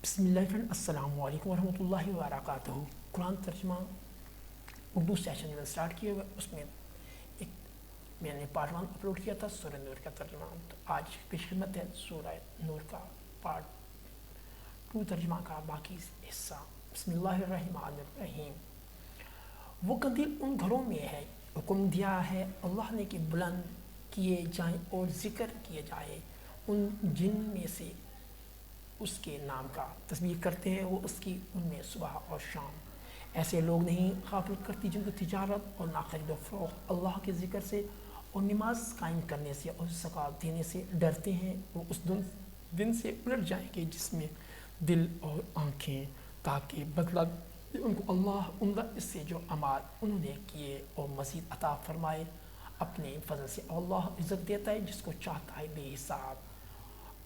بسم اللہ فرینڈ، السلام علیکم ورحمۃ اللہ وبرکاتہ۔ قرآن ترجمہ اردو سیشن میں اسٹارٹ کیا ہوا، اس میں ایک میں نے پارٹ 1 اپلوڈ کیا تھا سورہ نور کا ترجمہ۔ تو آج پیش خدمت ہے سورہ نور کا پارٹ 2 ترجمہ کا باقی حصہ۔ بسم اللہ الرحمن الرحیم۔ وہ قندیل ان گھروں میں ہے حکم دیا ہے اللہ نے کہ بلند کیے جائیں اور ذکر کیے جائیں ان جن میں سے اس کے نام کا تسبیح کرتے ہیں، وہ اس کی ان میں صبح اور شام۔ ایسے لوگ نہیں غفلت کرتی جن کو تجارت اور نہ خرید و فروخت اللہ کے ذکر سے اور نماز قائم کرنے سے اور زکوٰۃ دینے سے ڈرتے ہیں۔ وہ اس دن سے الٹ جائیں گے جس میں دل اور آنکھیں، تاکہ بدلہ دے ان کو اللہ عمدہ اس سے جو اعمال انہوں نے کیے اور مزید عطا فرمائے اپنے فضل سے۔ اللہ عزت دیتا ہے جس کو چاہتا ہے بے حساب۔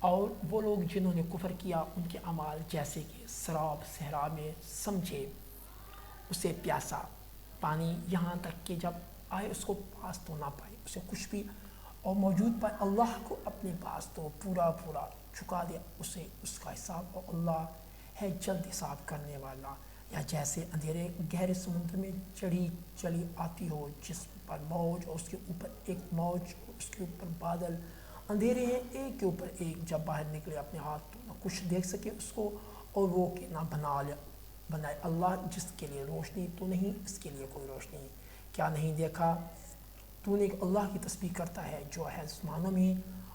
اور وہ لوگ جنہوں نے کفر کیا ان کے اعمال جیسے کہ سراب صحرا میں سمجھے اسے پیاسا پانی یہاں تک کہ جب آئے اس کو پاس تو نہ پائے اسے کچھ بھی، اور موجود پائے اللہ کو اپنے پاس تو پورا چکا دیا اسے اس کا حساب، اور اللہ ہے جلد حساب کرنے والا۔ یا جیسے اندھیرے گہرے سمندر میں چلی آتی ہو جس پر موج اور اس کے اوپر ایک موج اور اس کے اوپر بادل، اندھیرے ہیں ایک کے اوپر ایک، جب باہر نکلے اپنے ہاتھ تو نہ کچھ دیکھ سکے اس کو، اور وہ کہ نہ بنائے اللہ جس کے لیے روشنی تو نہیں اس کے لیے کوئی روشنی۔ کیا نہیں دیکھا تو نے کہ اللہ کی تسبیح کرتا ہے جو ہے آسمانوں میں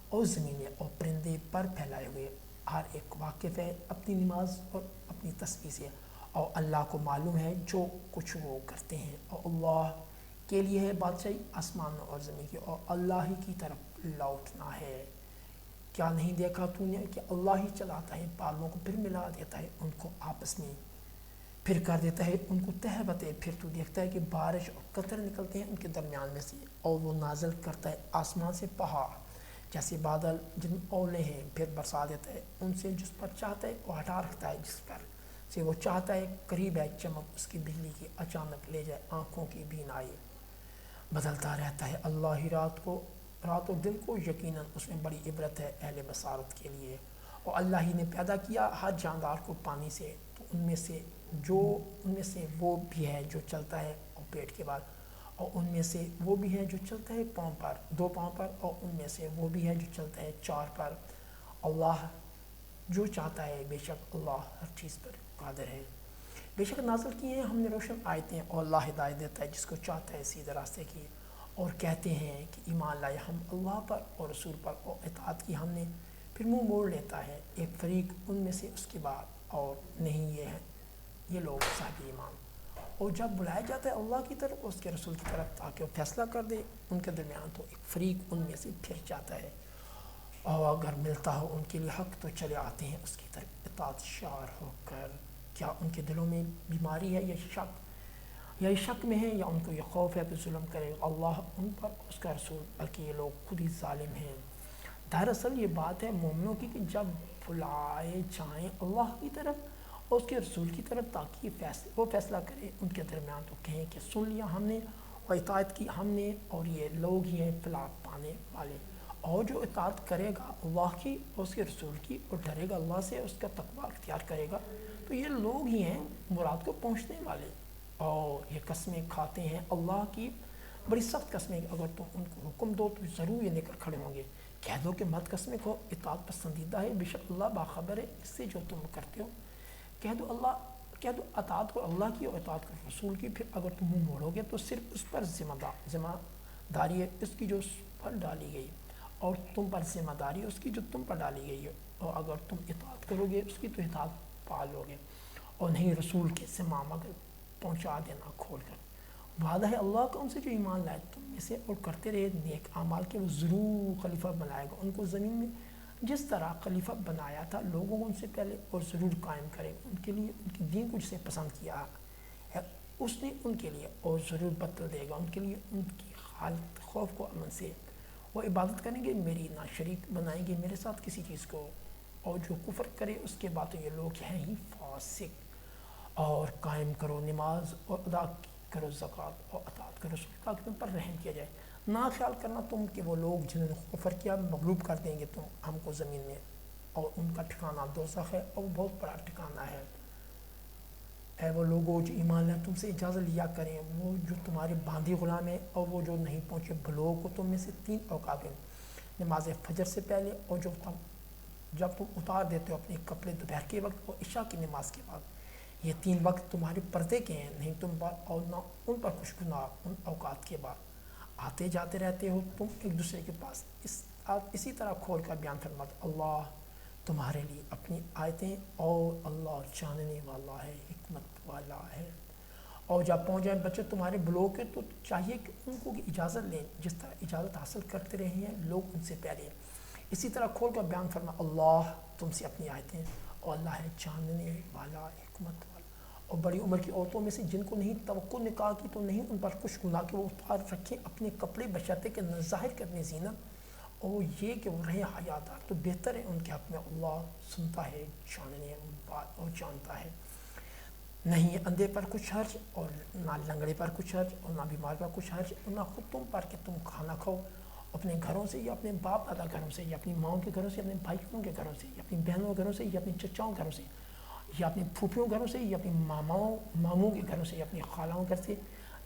اور زمین میں، اور پرندے پر پھیلائے ہوئے، ہر ایک واقف ہے اپنی نماز اور اپنی تسبیح سے، اور اللہ کو معلوم ہے جو کچھ وہ کرتے ہیں۔ اور اللہ کے لیے ہے بادشاہی آسمانوں اور زمین کی، اور اللہ ہی کی طرف لوٹنا ہے۔ کیا نہیں دیکھا تو نے کہ اللہ ہی چلاتا ہے بالوں کو، پھر ملا دیتا ہے ان کو آپس میں، پھر کر دیتا ہے ان کو تہہ بتہ، پھر تو دیکھتا ہے کہ بارش اور قطر نکلتے ہیں ان کے درمیان میں سے، اور وہ نازل کرتا ہے آسمان سے پہاڑ جیسے بادل جن میں اولے ہیں، پھر برسا دیتا ہے ان سے جس پر چاہتا ہے، اور ہٹا رکھتا ہے جس پر سے وہ چاہتا ہے۔ قریب ہے چمک اس کی بجلی کی، اچانک لے جائے آنکھوں کی بینائی۔ بدلتا رہتا ہے اللہ ہی رات اور دن کو، یقیناً اس میں بڑی عبرت ہے اہل بصارت کے لیے۔ اور اللہ ہی نے پیدا کیا ہر جاندار کو پانی سے، تو ان میں سے وہ بھی ہے جو چلتا ہے اور پیٹ کے بعد، اور ان میں سے وہ بھی ہے جو چلتا ہے دو پاؤں پر، اور ان میں سے وہ بھی ہے جو چلتا ہے 4 پر۔ اللہ جو چاہتا ہے، بے شک اللہ ہر چیز پر قادر ہے۔ بے شک نازل کیے ہیں ہم نے روشن آیتیں، اور اللہ ہدایت دیتا ہے جس کو چاہتا ہے سیدھے راستے کی۔ اور کہتے ہیں کہ ایمان لائے ہم اللہ پر اور رسول پر، اور اطاعت کی ہم نے، پھر منہ موڑ لیتا ہے ایک فریق ان میں سے اس کے بعد، اور نہیں یہ لوگ صاحب ایمان۔ اور جب بلایا جاتا ہے اللہ کی طرف اور اس کے رسول کی طرف تاکہ وہ فیصلہ کر دے ان کے درمیان، تو ایک فریق ان میں سے پھر جاتا ہے، اور اگر ملتا ہو ان کے لیے حق تو چلے آتے ہیں اس کی طرف اطاعت شار ہو کر۔ کیا ان کے دلوں میں بیماری ہے یا شک میں ہے، یا ان کو یہ خوف ہے کہ ظلم کرے اللہ ان پر اس کا رسول، بلکہ یہ لوگ خود ہی ظالم ہیں۔ دراصل یہ بات ہے مومنوں کی کہ جب بلائے جائیں اللہ کی طرف اور اس کے رسول کی طرف تاکہ وہ فیصلہ کرے ان کے درمیان، تو کہیں کہ سن لیا ہم نے اور اطاعت کی ہم نے، اور یہ لوگ ہی ہیں فلاح پانے والے۔ اور جو اطاعت کرے گا اللہ کی اور اس کے رسول کی، اور ڈرے گا اللہ سے، اس کا تقویٰ اختیار کرے گا، تو یہ لوگ ہی ہیں مراد کو پہنچنے والے۔ اور یہ قسمیں کھاتے ہیں اللہ کی، بڑی سخت قسمیں، اگر تم ان کو حکم دو تو ضرور یہ نکل کھڑے ہوں گے۔ کہہ دو کہ مت قسمیں کھو، اطاعت پسندیدہ ہے، بے شک اللہ باخبر ہے اس سے جو تم کرتے ہو۔ کہہ دو اطاعت کو اللہ کی اور اطاعت کو رسول کی، پھر اگر تم منہ موڑو گے تو صرف اس پر ذمہ داری ہے اس کی جو اس پر ڈالی گئی، اور تم پر ذمہ داری ہے اس کی جو تم پر ڈالی گئی ہے، اور اگر تم اطاعت کرو گے اس کی تو اطاعت پالو گے، اور نہیں رسول کے ذمہ مگر پہنچا دینا کھول کر۔ وعدہ ہے اللہ کا ان سے جو ایمان لائے تم میں سے اور کرتے رہے نیک اعمال کے، وہ ضرور خلیفہ بنائے گا ان کو زمین میں، جس طرح خلیفہ بنایا تھا لوگوں کو ان سے پہلے، اور ضرور قائم کرے گا ان کے لیے ان کے دین کو جسے پسند کیا ہے اس نے ان کے لیے، اور ضرور بدل دے گا ان کے لیے ان کی حالت خوف کو امن سے۔ وہ عبادت کریں گے میری، نہ شریک بنائیں گے میرے ساتھ کسی چیز کو، اور جو کفر کرے اس کے بعد تو یہ لوگ ہیں ہی فاسق۔ اور قائم کرو نماز اور ادا کرو زکوٰۃ اور اطاعت کرو رسول تاکہ تم پر رحم کیا جائے۔ نہ خیال کرنا تم کہ وہ لوگ جنہوں نے کفر کیا مغلوب کر دیں گے ہم کو زمین میں، اور ان کا ٹھکانہ دوزخ ہے اور بہت بڑا ٹھکانہ ہے۔ اے وہ لوگوں جو ایمان لائے تم سے اجازت لیا کریں، وہ جو تمہارے باندھی غلام ہیں اور وہ جو نہیں پہنچے بھلوؤں کو تم میں سے 3 اوقات ہیں، نماز فجر سے پہلے، اور جب تم اتار دیتے ہو اپنے کپڑے دوپہر کے وقت اور عشاء کی نماز کے بعد۔ یہ 3 وقت تمہارے پردے کے ہیں، نہیں تم پر اور نہ ان پر کچھ گناہ ان اوقات کے بعد۔ آتے جاتے رہتے ہو تم ایک دوسرے کے پاس، اسی طرح کھول کر بیان فرماتا اللہ تمہارے لیے اپنی آیتیں، اور اللہ جاننے والا ہے، حکمت والا ہے۔ اور جب پہنچ جائیں بچے تمہارے بلوغ کے تو چاہیے کہ ان کو اجازت لیں، جس طرح اجازت حاصل کرتے رہے ہیں لوگ ان سے پہلے۔ اسی طرح کھول کر بیان فرما اللہ تم سے اپنی آیتیں، اور اللہ ہے جاننے والا، حکمت والا۔ اور بڑی عمر کی عورتوں میں سے جن کو نہیں توقع نکاح کی تو نہیں ان پر کچھ گناہ کہ وہ اتار رکھیں اپنے کپڑے بشرطے کہ نہ ظاہر کرنے زینت، اور یہ کہ وہ رہے حیادار، تو بہتر ہے ان کے حق میں اللہ سنتا ہے، جاننے بات اور جانتا ہے۔ نہیں اندھے پر کچھ حرج، اور نہ لنگڑے پر کچھ حرج، اور نہ بیمار پر کچھ حرج، اور نہ خود تم پر کہ تم کھانا کھاؤ اپنے گھروں سے یا اپنے باپ دادا گھروں سے یا اپنی ماؤں کے گھروں سے یا اپنے بھائیوں کے گھروں سے یا اپنی بہنوں کے گھروں سے یا اپنی چچاؤں گھروں سے یا اپنی پھوپھیوں گھروں سے یا اپنی ماموں کے گھروں سے یا اپنی خالاؤں گھر سے،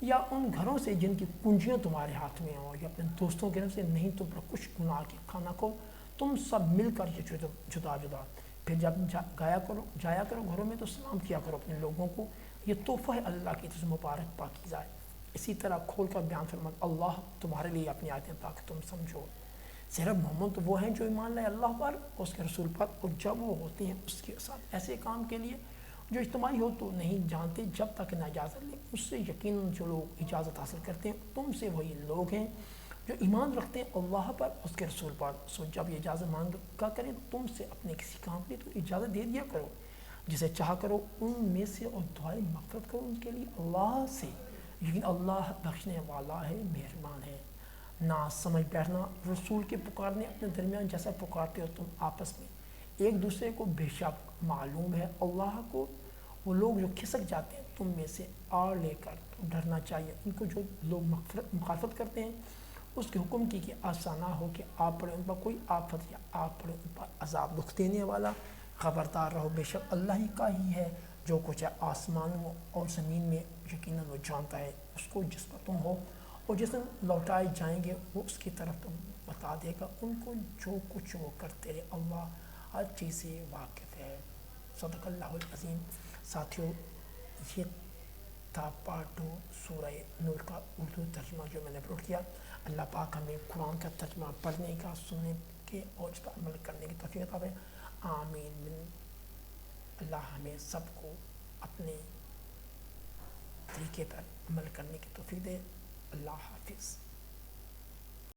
یا ان گھروں سے جن کی کنجیاں تمہارے ہاتھ میں ہوں، یا اپنے دوستوں کے گھروں سے، نہیں تم پر کچھ گناہ کے کھانا کھاؤ تم سب مل کر یہ جدا جدا۔ پھر جب جایا کرو گھروں میں تو سلام کیا کرو اپنے لوگوں کو، یہ تحفہ ہے اللہ کی طرف سے مبارک پاکیزہ ہے۔ اسی طرح کھول کر بیان فرما اللہ تمہارے لیے اپنی آیتیں تاکہ تم سمجھو۔ صرف محمد تو وہ ہیں جو ایمان لائے اللہ پر اور اس کے رسول پر، اور جب وہ ہوتے ہیں اس کے ساتھ ایسے کام کے لیے جو اجتماعی ہو تو نہیں جانتے جب تک نہ اجازت لیں اس سے۔ یقیناً جو لوگ اجازت حاصل کرتے ہیں تم سے وہی لوگ ہیں جو ایمان رکھتے ہیں اللہ پر اس کے رسول پر۔ سو جب یہ اجازت مانگا کریں تم سے اپنے کسی کام کے لیے تو اجازت دے دیا کرو جسے چاہا کرو ان میں سے، اور دعائیں مغفرت کرو ان کے لیے اللہ سے، لیکن اللہ بخشنے والا ہے، مہربان ہے۔ نہ سمجھ بیٹھنا رسول کے پکارنے اپنے درمیان جیسا پکارتے ہو تم آپس میں ایک دوسرے کو، بے شک معلوم ہے اللہ کو وہ لوگ جو کھسک جاتے ہیں تم میں سے آڑ لے کر، تو ڈرنا چاہیے ان کو جو لوگ مخالفت کرتے ہیں اس کے حکم کی کہ ایسا نہ ہو کہ آپ پڑے ان پر کوئی آفت یا آپ پڑے ان پر عذاب دکھ دینے والا۔ خبردار رہو بے شک اللہ ہی کا ہی ہے جو کچھ ہے آسمانوں اور زمین میں، یقیناً وہ جانتا ہے اس کو جس پر تم ہو، اور جس دن لوٹائے جائیں گے وہ اس کی طرف تم بتا دے گا ان کو جو کچھ وہ کرتے رہے، اللہ ہر چیز سے واقف ہے۔ صدق اللہ العظیم۔ ساتھیو یہ تھا پارٹ 2 سورہ نور کا اردو ترجمہ جو میں نے اپلوڈ کیا۔ اللہ پاک ہمیں قرآن کا ترجمہ پڑھنے کا، سننے کے اور اس پر عمل کرنے کی توفیق عطا فرمائے، آمین۔ اللہ ہمیں سب کو اپنے طریقے پر عمل کرنے کی توفیق دے۔ اللہ حافظ۔